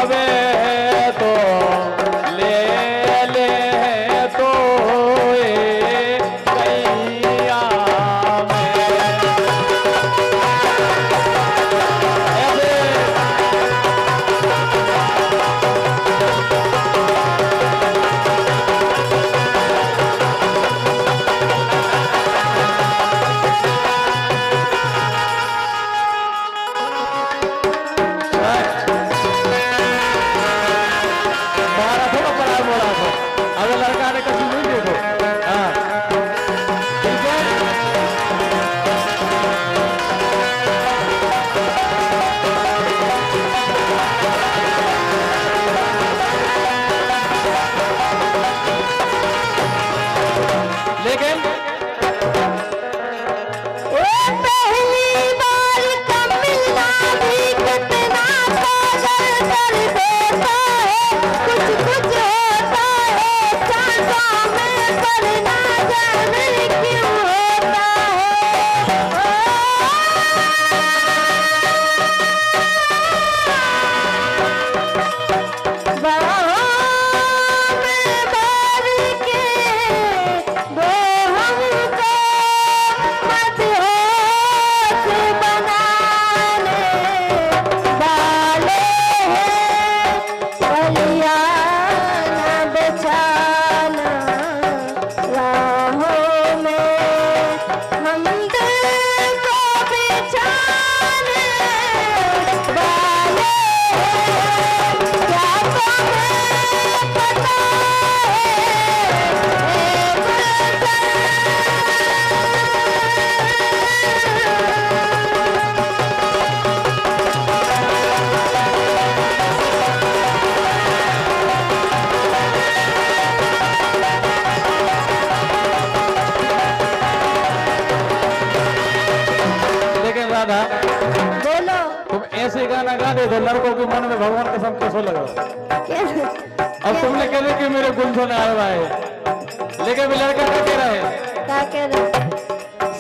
आवे तो ले ले तो कैया बोलो। तुम ऐसे गाना गा दे तो लड़कों के मन में भगवान का सब कैसो लगा। अब तुमने कह दिया कि मेरे गुलशन आया हुआ है, लेकिन भी लड़का क्या कह रहा है? क्या कह रहे?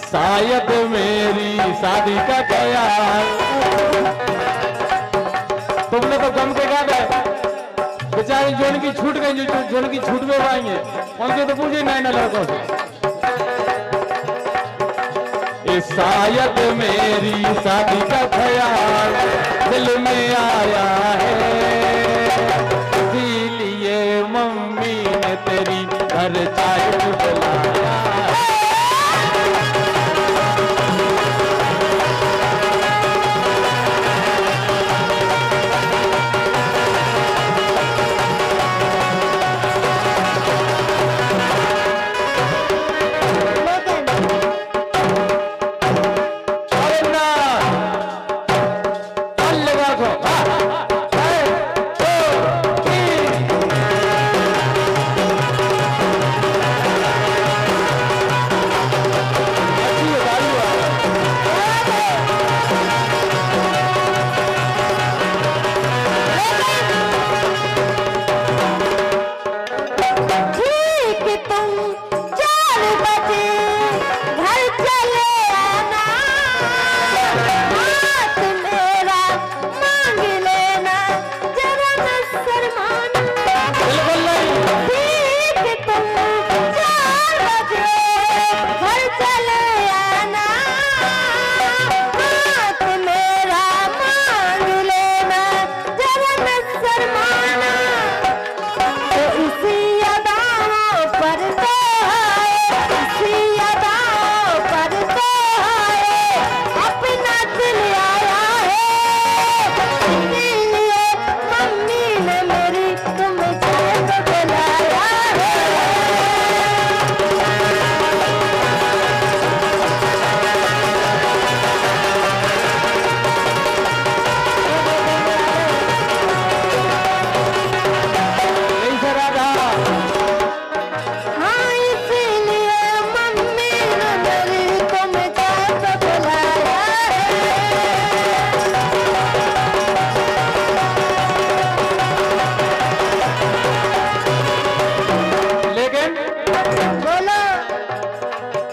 शायद मेरी शादी का ख्याल। तुमने तो गम के गा दे, बेचारी जोन की छूट गई, जोन की छूट में आएंगे उनके तो पूछे नए लड़कों से। शायद मेरी शादी का ख्याल दिल में आया है, इसीलिए मम्मी ने तेरी घर चाय बुलाया।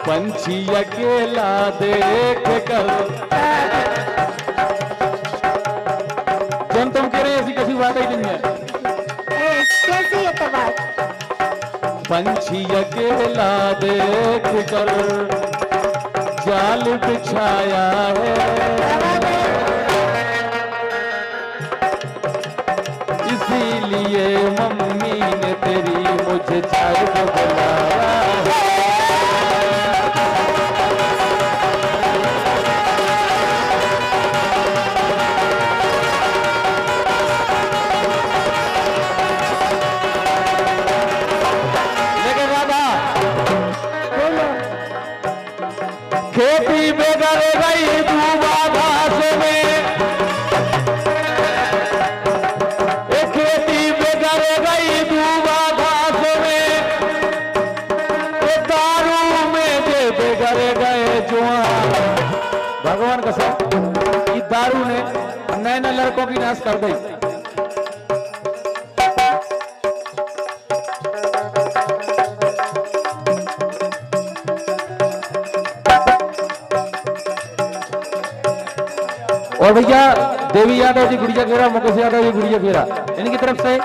पंछी अकेला देख कर जन तुम कह रहे ऐसी कसी बात ही नहीं है। है। कैसी है तो बात? पंछी अकेला देख कर जाल बिछाया है, इसीलिए मम्मी ने तेरी मुझे चाय को बुलाया है। खेती में गड़ गई दूबा घास में, खेती में गड़ गई दूबा घास में, दारू में जे बिगड़ गए जुआन। भगवान कसम, ये दारू ने नए नए लड़कों की नाश कर दी। और भैया देवी यादव जी गुड़िया खेरा, मुकेश यादव जी गुड़िया खेरा, इनकी तरफ से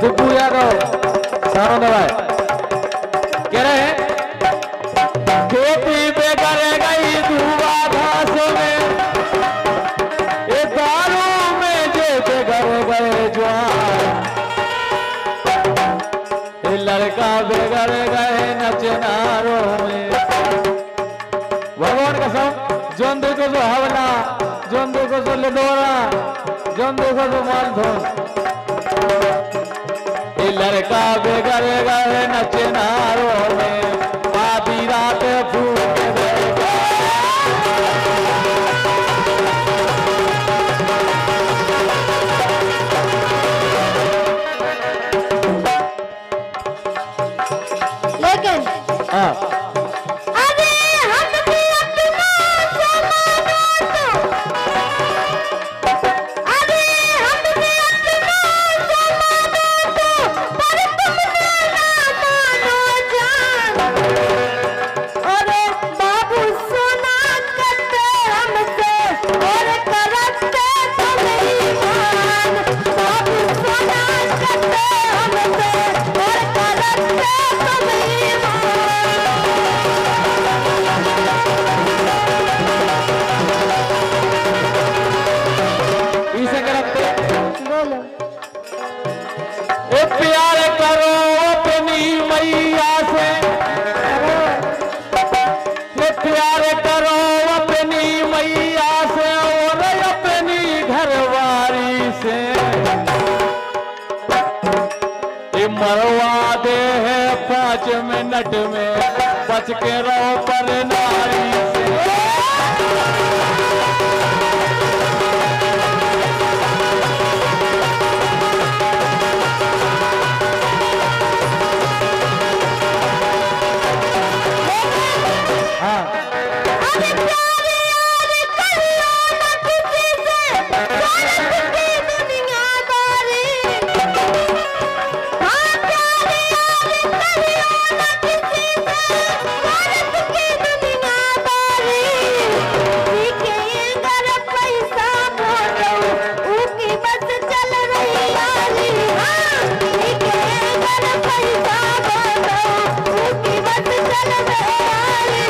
दिप्पू यादव सारों दवाए कह रहे हैं, खेती पे करे गई दूबा घास में, ये दारू में जे बिगड़ गए जवान, ये लड़का बिगड़ गए नचनारों में। भगवान कसम, जोन देखो जो हवला, जोन देखो जो लिडोरा, जोन देखो जो मालधोन, ये लड़का बिगड़ गए नचनारों में, आधी रात फूट गए। लेकिन हाँ, अरे हम भी अपना समाना तो, अरे हम भी अपना समाना तो, पर तुमने ना मानो जान। अरे बाबू सोना करते हमसे और करते तुम ईमान, बाबू सोना करते हमसे और करते तुम ईमान। इसे करते बोलो ए प्यार करो अपनी मैया से, ये प्यार करो अपनी मैया से और अपनी घरवारी से, ये मरवा दे है 5 मिनट में, बच के रहो पर नारी से। हाँ, अरे प्यारे यार कहियो न किसी से, स्वार्थ की दुनियादारी। हाँ प्यारे यार कहियो न किसी से, स्वार्थ की दुनियादारी। ठीक है अगर पैसा बोलो, ऊकी बस चल रही यारी। हाँ ठीक है अगर पैसा बोलो, ऊकी बस चल रही यारी।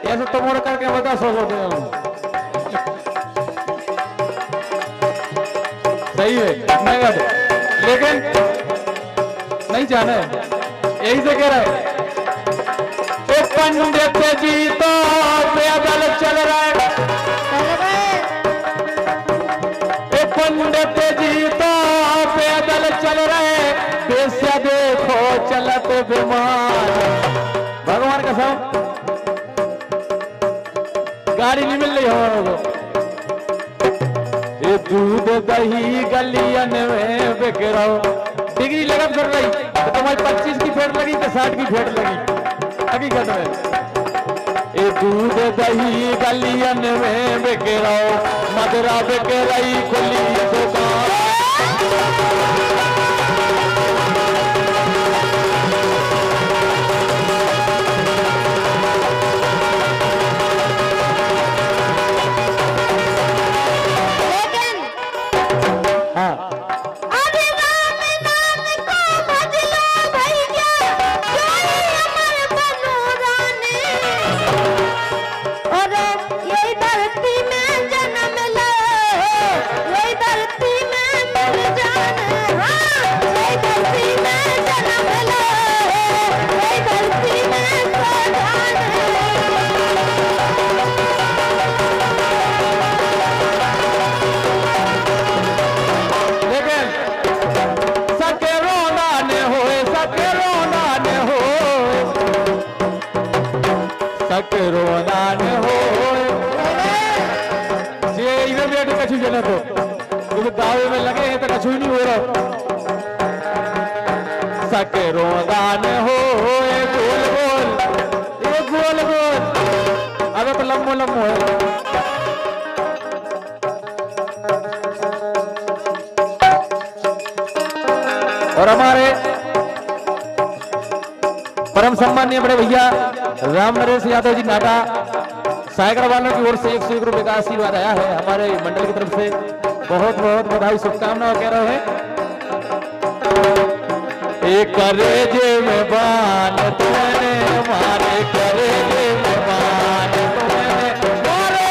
ऐसे तो मोड़ करके बता 100 दे हूं। सही है, मैं कह दूं, लेकिन नहीं जाना है, यही से कह रहा है। ए पंडित जी तो पैदल चल रहा है, ए पंडित जी तो पैदल चल रहे, बेस्या देखो चलत बीमार। भगवान कसम, गाड़ी नहीं मिल रही हमारे को, ये दूध दही गलियन में बिक रहा हो। डिग्री लगन कर रही तो तुम्हारी 25 की फेट लगी तो 60 की फेट लगी हकीकत में। ये दूध दही गलियन में बिक रहा हो, मदरा बिक रही खुली दुकान। सकरो गान हो ये गोल गोल, ये गोल गोल। अबे तो लम्बो लम्बो है। और हमारे परम सम्मानीय बड़े भैया राम नरेश यादव जी नाटा साइकिल वालों की ओर से 101 रुपए का आशीर्वाद आया है हमारे मंडल की तरफ से। बहुत बहुत बधाई शुभकामनाएं कह रहे हैं। एक करेजे में बान तुमने मारे, करेजे में बान तुमने मारे।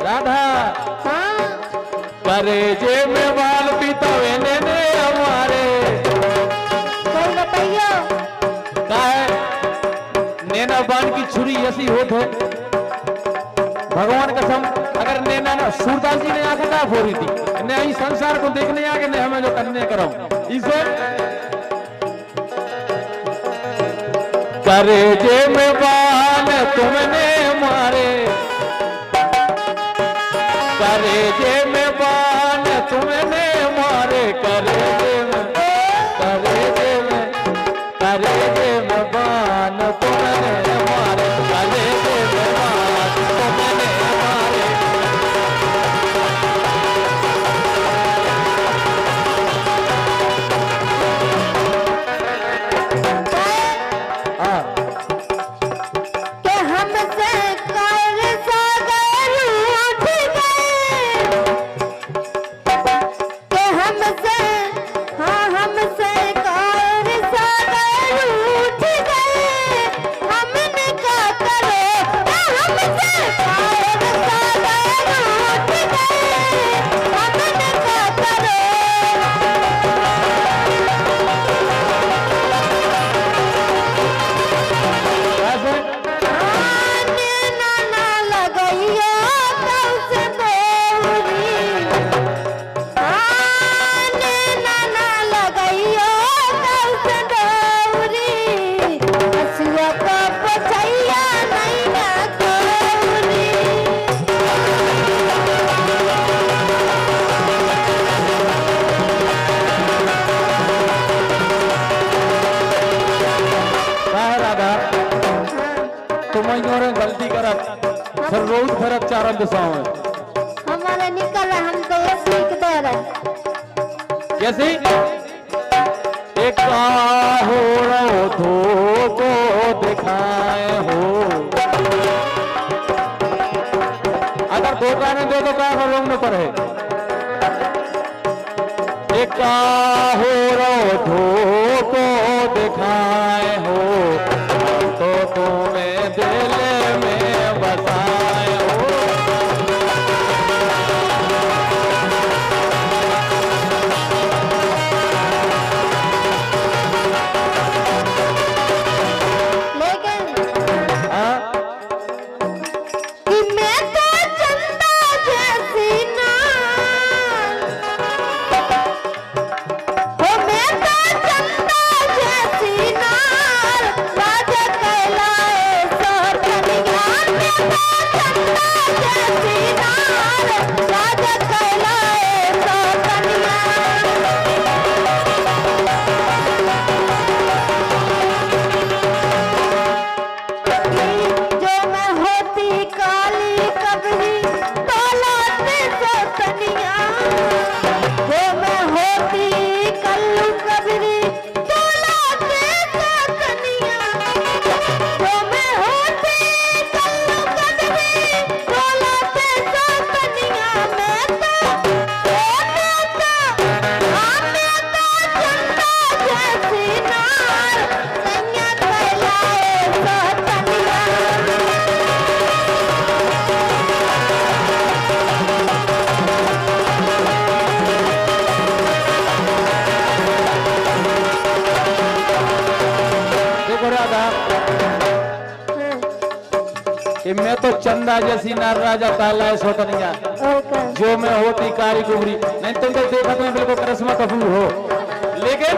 राधा हाँ करेजे में बाल पीतवे ने हमारे कोई बताइयो का है नैना बाण की छुरी ऐसी होत है भगवान कसम। अगर नैना ना सूरदास जी ने आके ना फोड़ी थी ने इस संसार को देखने आके ने हमें जो करने करो इसे करेजे में बाण तुमने मारे, करेजे में बाण तुमने मारे, करेजे में, करेजे में, करेजे में बाण तुमने मारे, करेजे में बाण तुमने मारे। हाँ के हमसे कर सागर उठ गए, के हमसे हाँ हमसे कर सागर उठ गए। हमने क्या करो के हमसे कर सागर उठ गए। हमने क्या करो कैसे? आने ना लगइयो कौसे बोरी, आने ना लगइयो कौसे बोरी। हसुआ का पछैया नहीं ना कोरी। काहे राधा तुम इन्होंने गलती करत फिर रोज फिरत चारों दिशाओं में हमारे निकल हम तो ये सीख दे रहे। कैसी एक हो रो धो को दिखाए हो। अगर धोखा नहीं दो तो क्या करोगे में पर है। एक हो रो धो को दिखाए हो तो तुम्हें दिल में बसाए हो। लेकिन हाँ? कि मैं तो चंदा जैसी नार, हो मैं तो चंदा जैसी नार। राजा कहलाए सो कन्या, मैं तो चंदा जैसी नार। राजा कहलाए सो कन्या। जो मैं होती काली कबरी तोलाते सो कन्या। जो मैं होती कल्लू कबरी तोलाते सो कन्या। जो मैं होती कल्लू कबरी तोलाते सो कन्या। मैं तो चंदा जैसी नार। कन्या कहलाए सो कन्या। देखो राधा कि मैं तो चंदा जैसी नार राजा कहलाए सो कन्या। और क्या? जो मैं होती कारी कुबरी नहीं तुम तो देखा तुम्हें बिल्कुल करिश्मा कपूर हो लेकिन